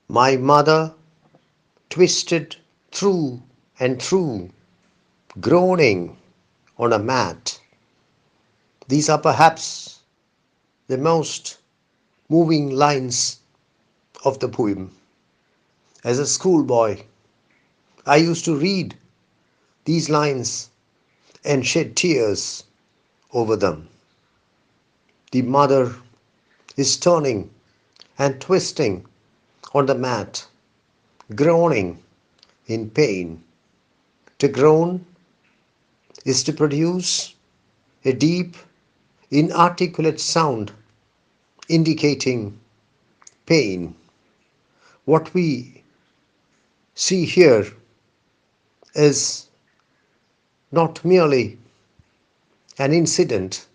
My mother twisted through and through, groaning on a mat. These are perhaps the most moving lines of the poem. As a schoolboy, I used to read these lines and shed tears over them. The mother is turning and twisting on the mat, groaning in pain. To groan is to produce a deep, inarticulate sound indicating pain. What we see here is not merely an incident,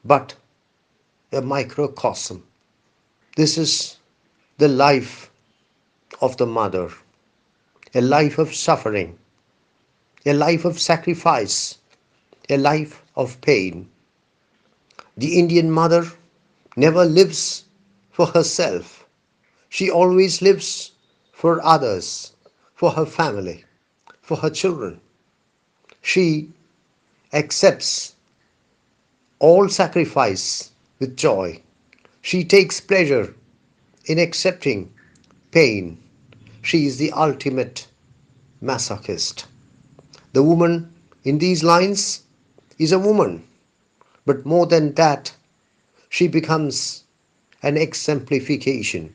but a microcosm. This is the life of the mother, a life of suffering, a life of sacrifice, a life of pain. The Indian mother never lives for herself. She always lives for others, for her family, for her children. She accepts all sacrifice with joy. She takes pleasure in accepting pain. She is the ultimate masochist. The woman in these lines is a woman, but more than that, she becomes an exemplification.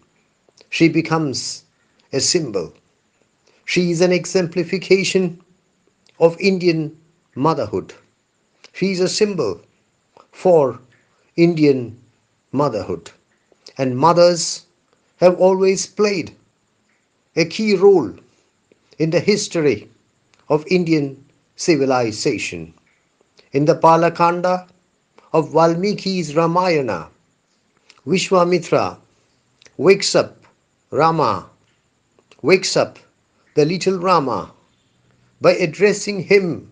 She becomes a symbol. She is an exemplification of Indian motherhood. She is a symbol for Indian motherhood. And mothers have always played a key role in the history of Indian civilization. In the Balakanda of Valmiki's Ramayana, Vishwamitra wakes up Rama, wakes up the little Rama by addressing him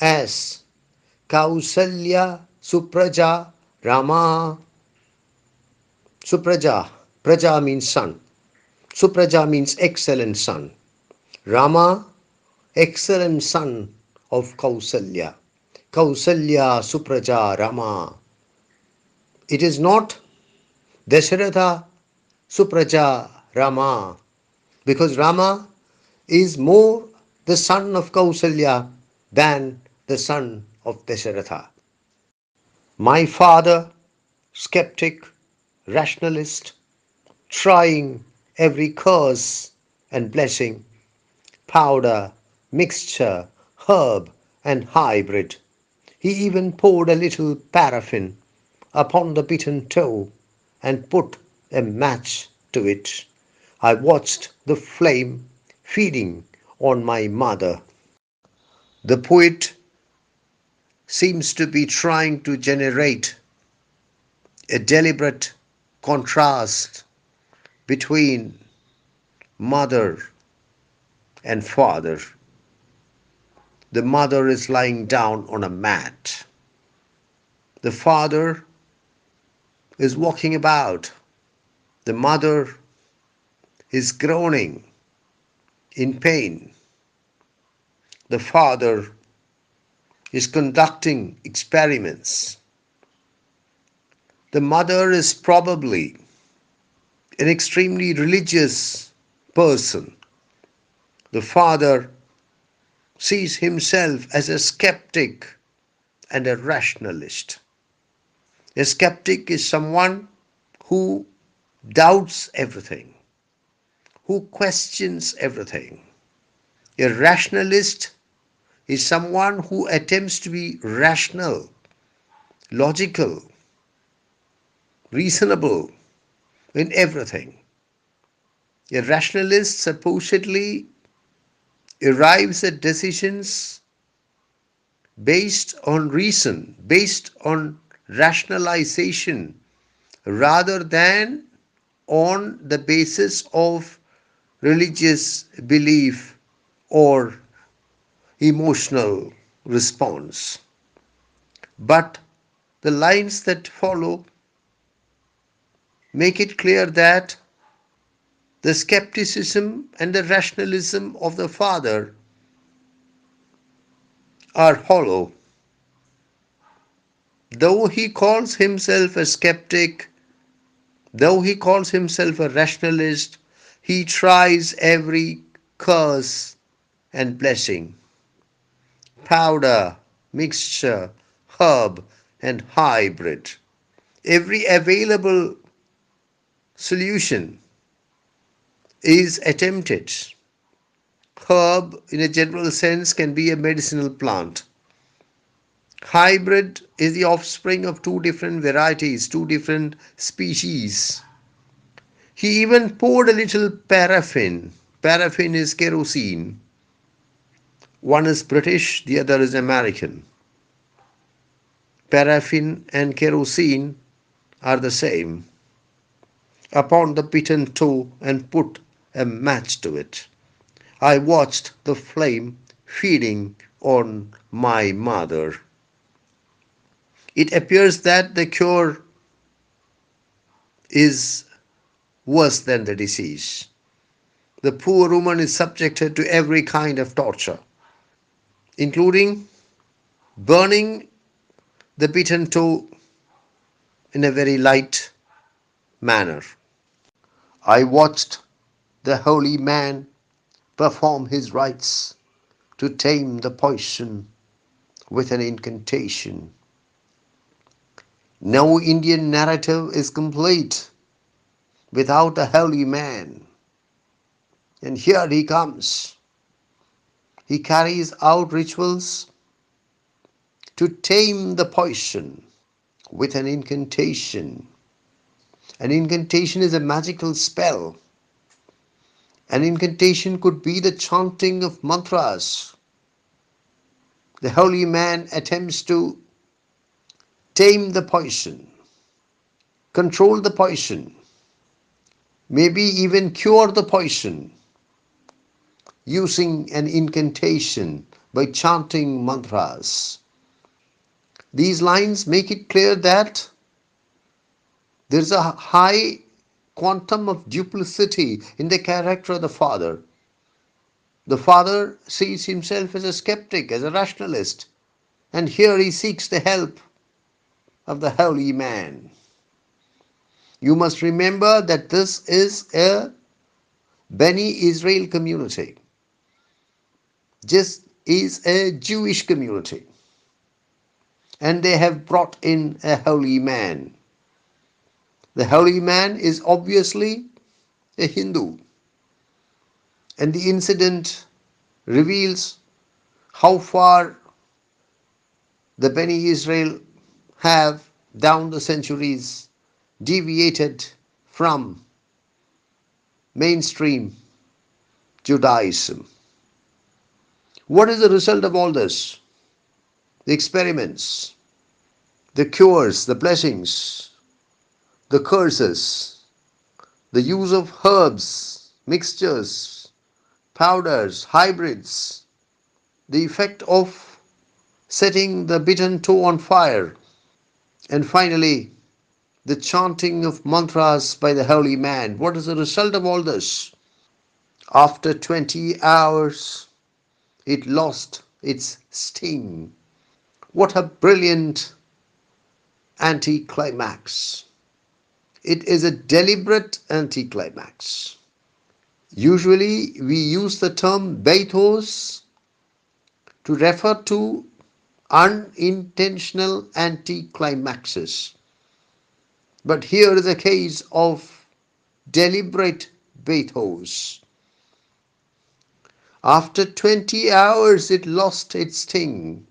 as Kausalya Supraja Rama. Supraja, Praja means son. Supraja means excellent son. Rama, excellent son of Kausalya. Kausalya Supraja Rama. It is not Dasharatha Supraja Rama, because Rama is more the son of Kausalya than the son of Dasharatha. My father, skeptic, rationalist, trying every curse and blessing, powder, mixture, herb, and hybrid. He even poured a little paraffin upon the bitten toe and put a match to it. I watched the flame feeding on my mother. The poet seems to be trying to generate a deliberate contrast between mother and father. The mother is lying down on a mat. The father is walking about. The mother is groaning in pain. The father is conducting experiments. The mother is probably an extremely religious person. The father sees himself as a skeptic and a rationalist. A skeptic is someone who doubts everything, who questions everything. A rationalist is someone who attempts to be rational, logical, reasonable in everything. A rationalist supposedly arrives at decisions based on reason, based on rationalization, rather than on the basis of religious belief or emotional response. But the lines that follow make it clear that The skepticism and the rationalism of the father are hollow. Though he calls himself a skeptic, though he calls himself a rationalist, he tries every curse and blessing, powder, mixture, herb, and hybrid. Every available solution is attempted. Herb, in a general sense, can be a medicinal plant. Hybrid is the offspring of two different varieties, two different species. He even poured a little paraffin. Paraffin is kerosene. One is British, the other is American. Paraffin and kerosene are the same. Upon the bitten toe and put a match to it. I watched the flame feeding on my mother. It appears that the cure is worse than the disease. The poor woman is subjected to every kind of torture, including burning the bitten toe in a very light manner. I watched the holy man perform his rites to tame the poison with an incantation. No Indian narrative is complete without a holy man. And here he comes. He carries out rituals to tame the poison with an incantation. An incantation is a magical spell. An incantation could be the chanting of mantras. The holy man attempts to tame the poison, control the poison, maybe even cure the poison using an incantation by chanting mantras. These lines make it clear that there is a high quantum of duplicity in the character of the father. The father sees himself as a skeptic, as a rationalist, and here he seeks the help of the holy man. You must remember that this is a Bani Israel community. This is a Jewish community. And they have brought in a holy man. The holy man is obviously a Hindu. And the incident reveals how far the Bani Israel have, down the centuries, deviated from mainstream Judaism. What is the result of all this? The experiments, the cures, the blessings, the curses, the use of herbs, mixtures, powders, hybrids, the effect of setting the bitten toe on fire, and finally the chanting of mantras by the holy man. What is the result of all this? After 20 hours, it lost its sting. What a brilliant anticlimax. It is a deliberate anticlimax. Usually we use the term bathos to refer to unintentional anticlimaxes. But here is a case of deliberate bathos. After 20 hours it lost its sting.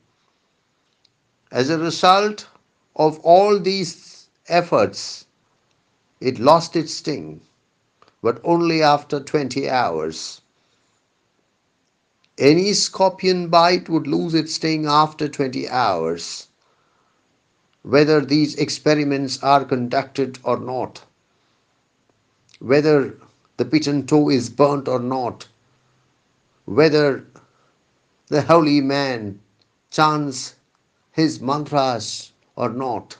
As a result of all these efforts, it lost its sting, but only after 20 hours. Any scorpion bite would lose its sting after 20 hours, whether these experiments are conducted or not, whether the bitten toe is burnt or not, whether the holy man chants his mantras or not.